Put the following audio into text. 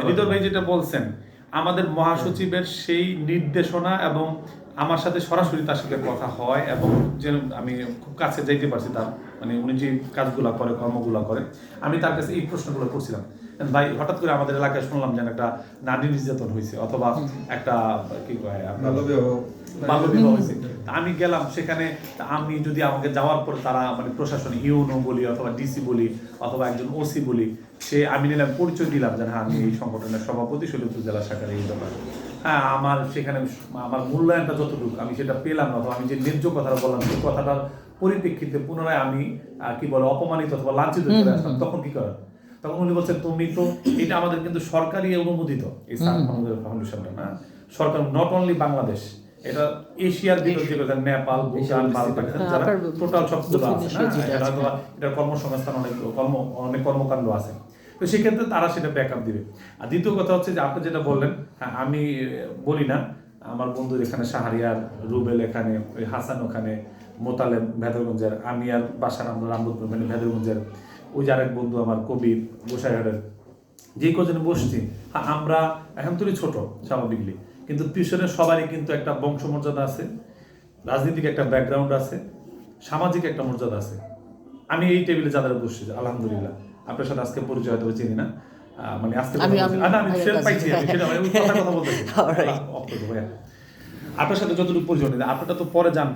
হৃদয় ভাই যেটা বলছেন, আমাদের মহাসচিবের সেই নির্দেশনা এবং আমার সাথে সরাসরি তার সাথে কথা হয়, এবং যে আমি খুব কাছে যাইতে পারছি তার, মানে উনি যে কাজগুলো করে, কর্মগুলো করে, আমি তার কাছে এই প্রশ্নগুলো করছিলাম, ভাই হঠাৎ করে আমাদের এলাকায় শুনলাম যেন একটা নারী নির্যাতন হয়েছে, অথবা একটা কি কয় বাল্যবিবাহ হয়েছে। আমি গেলাম সেখানে, আমি যদি আমাকে যাওয়ার পর তারা মানে প্রশাসন ইউনো বলি অথবা ডিসি বলি অথবা একজন ওসি বলি, সে আমি নিলাম, পরিচয় দিলাম যে হ্যাঁ আমি এই সংগঠনের সভাপতি শৈলপুর জেলা শাখার এই ব্যাপার, হ্যাঁ আমার সেখানে আমার মূল্যায়নটা যতটুকু আমি সেটা পেলাম না, অথবা আমি যে ন্যায্য কথাটা বললাম সেই কথাটার পরিপ্রেক্ষিতে পুনরায় আমি কি বলে অপমানিত অথবা লাঞ্ছিত চলে আসলাম, তখন কি করার? তখন উনি বলছেন তুমি তো, এটা আমাদের কিন্তু সরকারি অনুমোদিত এই স্যার ফাউন্ডেশনটা, না সরকার, নট অনলি বাংলাদেশ, এটা এশিয়ার ভিতর যে নেপাল, ভুটান, পাকিস্তান, যারা টোটাল সবগুলো আছে না, এটা কর্মসংস্থান অনেক কর্মকাণ্ড আছে, তো সেক্ষেত্রে তারা সেটা ব্যাকআপ দিবে। আর দ্বিতীয় কথা হচ্ছে যে আপনি যেটা বললেন, হ্যাঁ আমি বলি না, আমার বন্ধুর এখানে শাহরিয়ার, রুবেল এখানে, ওই হাসান ওখানে, মোতালেব ভেদরগঞ্জের, আমি আর বাসার আমরা রামদুপুর মানে ভেদরগঞ্জের, ওই যে আরেক বন্ধু আমার কবির গোসাইহাটের, যে কজনে বসছি, আমরা এখন তুই ছোট স্বাভাবিকলি, কিন্তু পিছনে সবারই কিন্তু একটা বংশমর্যাদা আছে, রাজনীতিক একটা ব্যাকগ্রাউন্ড আছে, সামাজিক একটা মর্যাদা আছে। আমি এই টেবিলে যাদের বসছি আলহামদুলিল্লাহ, আপনার সাথে আজকে পরিচয় হয়তো চিনি না, মানে আজকে আমি পাইছি, আমি সেটা কথা বলতেছি আপনার সাথে যতটুকু পরিচয়, আপনারটা তো পরে জানবো।